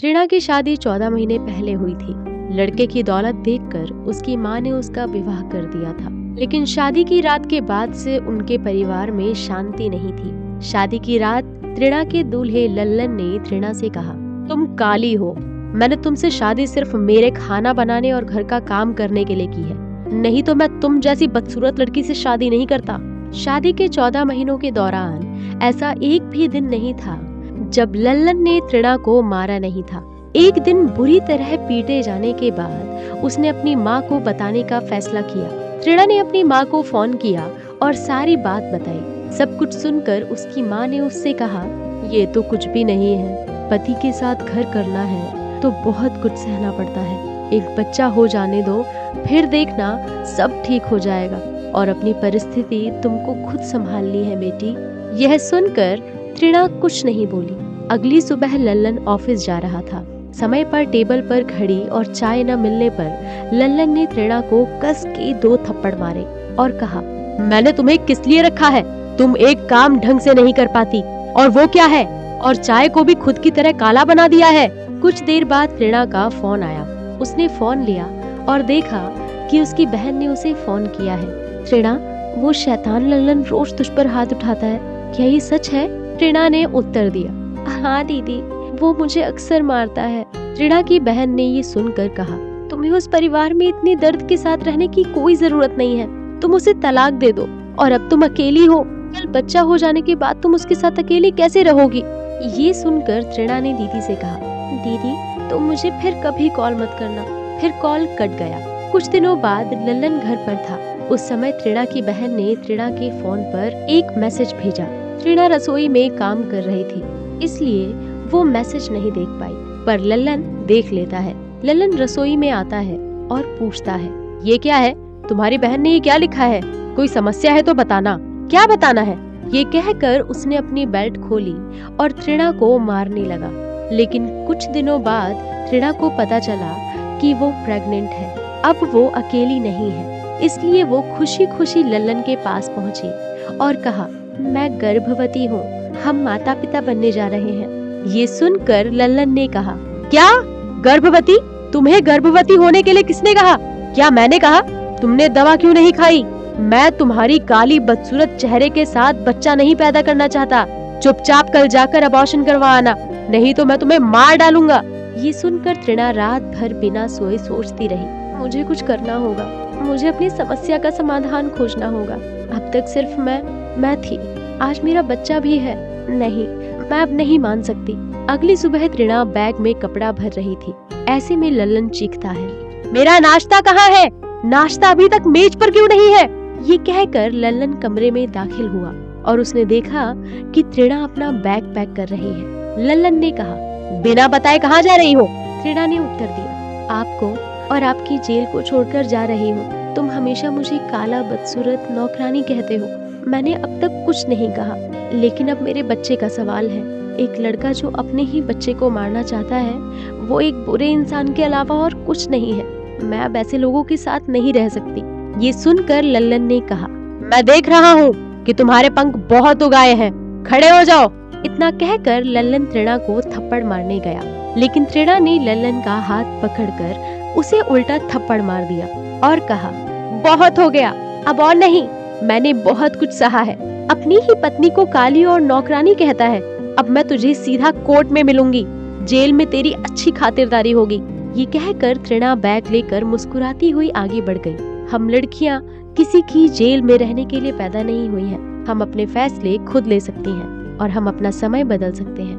तृणा की शादी 14 महीने पहले हुई थी। लड़के की दौलत देखकर उसकी माँ ने उसका विवाह कर दिया था, लेकिन शादी की रात के बाद से उनके परिवार में शांति नहीं थी। शादी की रात तृणा के दूल्हे लल्लन ने तृणा से कहा, तुम काली हो, मैंने तुमसे शादी सिर्फ मेरे खाना बनाने और घर का काम करने के लिए की है, नहीं तो मैं तुम जैसी बदसूरत लड़की से शादी नहीं करता। शादी के 14 महीनों के दौरान ऐसा एक भी दिन नहीं था जब लल्लन ने तृणा को मारा नहीं था। एक दिन बुरी तरह पीटे जाने के बाद उसने अपनी माँ को बताने का फैसला किया। तृणा ने अपनी माँ को फोन किया और सारी बात बताई। सब कुछ सुनकर उसकी माँ ने उससे कहा, ये तो कुछ भी नहीं है, पति के साथ घर करना है तो बहुत कुछ सहना पड़ता है, एक बच्चा हो जाने दो, फिर देखना सब ठीक हो जाएगा और अपनी परिस्थिति तुमको खुद संभालनी है बेटी। यह सुनकर तृणा कुछ नहीं बोली। अगली सुबह लल्लन ऑफिस जा रहा था। समय पर टेबल पर घड़ी और चाय न मिलने पर लल्लन ने तृणा को कस के 2 थप्पड़ मारे और कहा, मैंने तुम्हें किस लिए रखा है, तुम एक काम ढंग से नहीं कर पाती, और वो क्या है, और चाय को भी खुद की तरह काला बना दिया है। कुछ देर बाद तृणा का फोन आया। उसने फोन लिया और देखा कि उसकी बहन ने उसे फोन किया है। तृणा, वो शैतान लल्लन रोज तुझ पर हाथ उठाता है, क्या ये सच है? तृणा ने उत्तर दिया, हाँ दीदी, वो मुझे अक्सर मारता है। तृणा की बहन ने ये सुनकर कहा, तुम्हें उस परिवार में इतनी दर्द के साथ रहने की कोई जरूरत नहीं है, तुम उसे तलाक दे दो, और अब तुम अकेली हो, कल बच्चा हो जाने के बाद तुम उसके साथ अकेली कैसे रहोगी? ये सुनकर तृणा ने दीदी से कहा, दीदी तुम मुझे फिर कभी कॉल मत करना। फिर कॉल कट गया। कुछ दिनों बाद लल्लन घर पर था। उस समय तृणा की बहन ने तृणा के फोन पर एक मैसेज भेजा। तृणा रसोई में काम कर रही थी, इसलिए वो मैसेज नहीं देख पाई, पर लल्लन देख लेता है। लल्लन रसोई में आता है और पूछता है, ये क्या है, तुम्हारी बहन ने ये क्या लिखा है, कोई समस्या है तो बताना, क्या बताना है? ये कहकर उसने अपनी बेल्ट खोली और तृणा को मारने लगा। लेकिन कुछ दिनों बाद तृणा को पता चला कि वो प्रेग्नेंट है। अब वो अकेली नहीं है, इसलिए वो खुशी खुशी लल्लन के पास पहुंची और कहा, मैं गर्भवती हूँ, हम माता पिता बनने जा रहे हैं। ये सुनकर लल्लन ने कहा, क्या गर्भवती? तुम्हें गर्भवती होने के लिए किसने कहा? क्या मैंने कहा? तुमने दवा क्यों नहीं खाई? मैं तुम्हारी काली बदसूरत चेहरे के साथ बच्चा नहीं पैदा करना चाहता। चुपचाप कल जाकर अबॉर्शन करवा आना, नहीं तो मैं तुम्हें मार डालूंगा। ये सुनकर तृणा रात भर बिना सोए सोचती रही। मुझे कुछ करना होगा, मुझे अपनी समस्या का समाधान खोजना होगा। अब तक सिर्फ मैं थी, आज मेरा बच्चा भी है। नहीं, मैं अब नहीं मान सकती। अगली सुबह तृणा बैग में कपड़ा भर रही थी। ऐसे में लल्लन चीखता है, मेरा नाश्ता कहाँ है? नाश्ता अभी तक मेज पर क्यों नहीं है? ये कहकर लल्लन कमरे में दाखिल हुआ और उसने देखा कि तृणा अपना बैग पैक कर रही है। लल्लन ने कहा, बिना बताए कहाँ जा रही हो? तृणा ने उत्तर दिया, आपको और आपकी जेल को छोड़कर जा रही हूँ। तुम हमेशा मुझे काला बदसूरत नौकरानी कहते हो। मैंने अब तक कुछ नहीं कहा, लेकिन अब मेरे बच्चे का सवाल है। एक लड़का जो अपने ही बच्चे को मारना चाहता है, वो एक बुरे इंसान के अलावा और कुछ नहीं है। मैं अब ऐसे लोगों के साथ नहीं रह सकती। ये सुनकर लल्लन ने कहा, मैं देख रहा हूँ कि तुम्हारे पंख बहुत उगाए हैं, खड़े हो जाओ। इतना कहकर लल्लन तृणा को थप्पड़ मारने गया, लेकिन तृणा ने लल्लन का हाथ पकड़कर उसे उल्टा थप्पड़ मार दिया और कहा, बहुत हो गया, अब और नहीं, मैंने बहुत कुछ सहा है। अपनी ही पत्नी को काली और नौकरानी कहता है। अब मैं तुझे सीधा कोर्ट में मिलूंगी, जेल में तेरी अच्छी खातिरदारी होगी। ये कहकर तृणा बैग लेकर मुस्कुराती हुई आगे बढ़ गई। हम लड़कियां किसी की जेल में रहने के लिए पैदा नहीं हुई हैं। हम अपने फैसले खुद ले सकती हैं और हम अपना समय बदल सकते हैं।